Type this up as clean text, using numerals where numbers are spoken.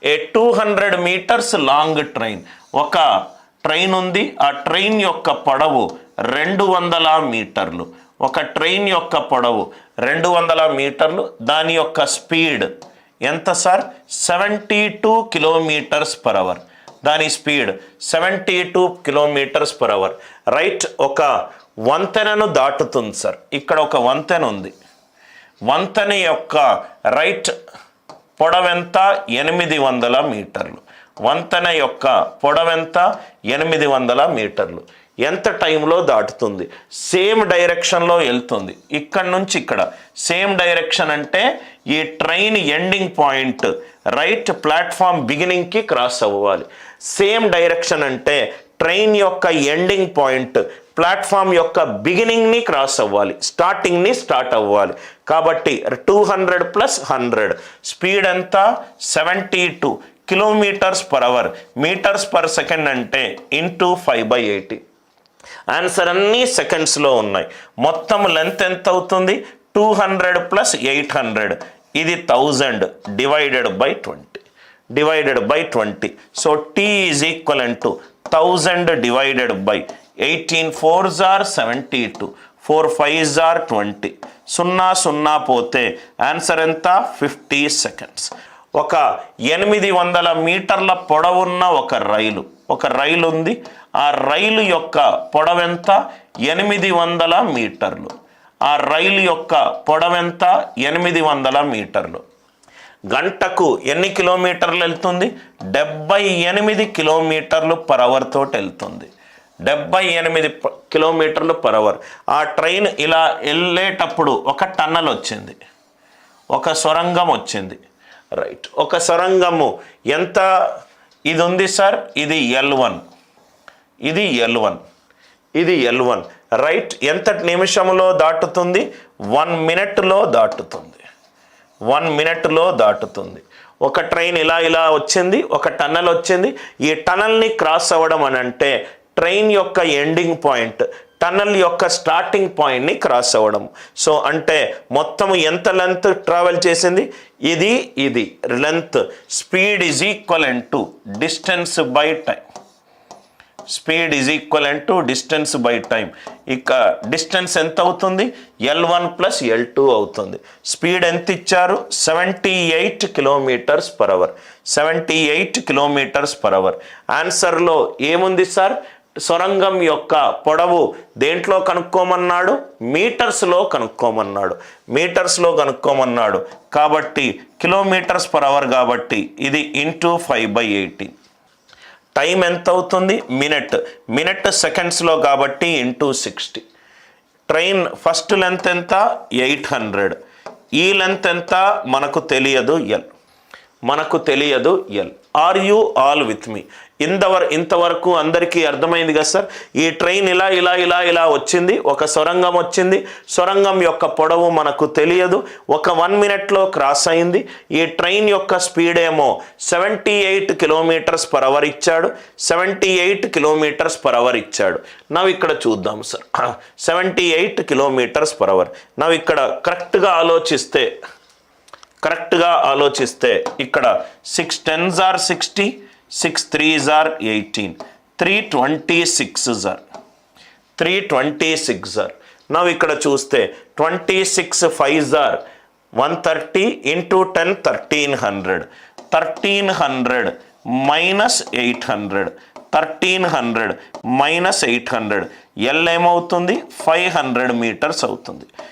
ఏ 200 metres long train, ఒక train ఉంది, ఆ ట్రైన్ యొక్క పొడవు 200 మీటర్లు. ఒక ట్రైన్ యొక్క పొడవు 200 మీటర్లు, దాని యొక్క స్పీడ్ ఎంత సార్? 72 kilometres per hour. దాని speed 72 kilometres per hour. Right, ఒక వంతెనను దాటుతుంది సార్. ఇక్కడ ఒక వంతెన ఉంది. వంతెన యొక్క రైట్ పొడవెంత? 800 మీటర్లు. వంతెన యొక్క పొడవెంత? 800 మీటర్లు. ఎంత టైంలో దాటుతుంది? సేమ్ డైరెక్షన్లో వెళ్తుంది. ఇక్కడ నుంచి ఇక్కడ సేమ్ డైరెక్షన్ అంటే ఈ train ending point right platform బిగినింగ్కి క్రాస్ అవ్వాలి. సేమ్ డైరెక్షన్ అంటే ట్రైన్ యొక్క ఎండింగ్ పాయింట్ ప్లాట్ఫామ్ యొక్క బిగినింగ్ని క్రాస్ అవ్వాలి, స్టార్టింగ్ని స్టార్ట్ అవ్వాలి. కాబట్టి 200 + 100 స్పీడ్ ఎంత? 72 kilometres per hour. Meters per second అంటే ఇంటూ 5/80. ఆన్సర్ అన్నీ సెకండ్స్లో ఉన్నాయి. మొత్తం లెంత్ ఎంత అవుతుంది? 200 + 800. ఇది 1000 divided by 20. So T is equivalent to 1000 divided by 18 4s are 72, 4 5s are 20. 0 పోతే ఆన్సర్ ఎంత? 50 సెకండ్స్. ఒక 800 మీటర్ల పొడవున్న ఒక రైలు ఉంది. ఆ రైలు యొక్క పొడవెంత? 800 మీటర్లు. ఆ రైలు యొక్క పొడవెంత? 800 మీటర్లు. గంటకు ఎన్ని కిలోమీటర్లు వెళ్తుంది? 78 కిలోమీటర్లు పర్ అవర్ తోటి వెళ్తుంది. 78 కిలోమీటర్లు పర్ అవర్. ఆ ట్రైన్ ఇలా వెళ్ళేటప్పుడు ఒక టన్నల్ వచ్చింది, ఒక సొరంగం వచ్చింది. రైట్, ఒక సొరంగము ఎంత ఇది ఉంది సార్? ఇది L1, ఇది L1, ఇది L1. రైట్, ఎంత నిమిషంలో దాటుతుంది? 1 మినిట్లో దాటుతుంది. 1 మినిట్లో దాటుతుంది. ఒక ట్రైన్ ఇలా వచ్చింది, ఒక టన్నల్ వచ్చింది. ఈ టన్నల్ని క్రాస్ అవ్వడం అని అంటే ట్రైన్ యొక్క ఎండింగ్ పాయింట్ టన్నల్ యొక్క స్టార్టింగ్ పాయింట్ని క్రాస్ అవ్వడం. సో అంటే మొత్తం ఎంత లెంత్ ట్రావెల్ చేసింది? ఇది length. Speed is equivalent to distance by time. Speed is equivalent to distance by time. ఇక డిస్టెన్స్ ఎంత అవుతుంది? L1 + L2 అవుతుంది. స్పీడ్ ఎంత ఇచ్చారు? 78 kilometres per hour. 78 kilometres per hour. ఆన్సర్లో ఏముంది సార్? సొరంగం యొక్క పొడవు దేంట్లో కనుక్కోమన్నాడు? మీటర్స్లో కనుక్కోమన్నాడు. కాబట్టి కిలోమీటర్స్ పర్ అవర్ కాబట్టి ఇది ఇంటూ 5/80. టైం ఎంత అవుతుంది? మినిట్ సెకండ్స్లో కాబట్టి ఇంటూ 60. ట్రైన్ ఫస్ట్ లెంత్ ఎంత? 800. ఈ లెంత్ ఎంత? మనకు తెలియదు L. Are you all with me? ఇంతవరకు అందరికీ అర్థమైంది కదా సార్? ఈ ట్రైన్ ఇలా వచ్చింది, ఒక సొరంగం వచ్చింది. సొరంగం యొక్క పొడవు మనకు తెలియదు, ఒక 1 మినిట్లో క్రాస్ అయింది. ఈ ట్రైన్ యొక్క స్పీడ్ ఏమో 78 కిలోమీటర్స్ పర్ అవర్ ఇచ్చాడు. 78 కిలోమీటర్స్ పర్ అవర్ ఇచ్చాడు. నవ్వు ఇక్కడ చూద్దాం సార్. 78 kilometres per hour. నవ్వు ఇక్కడ కరెక్ట్గా ఆలోచిస్తే ఇక్కడ 6 10s are 60, 6 3s are 18, 326s are. నవ్వు ఇక్కడ చూస్తే 26 5s are 130 into 10 1300. 1300 minus 800. 1300 minus 800. L ఏమవుతుంది? 500 మీటర్స్ అవుతుంది.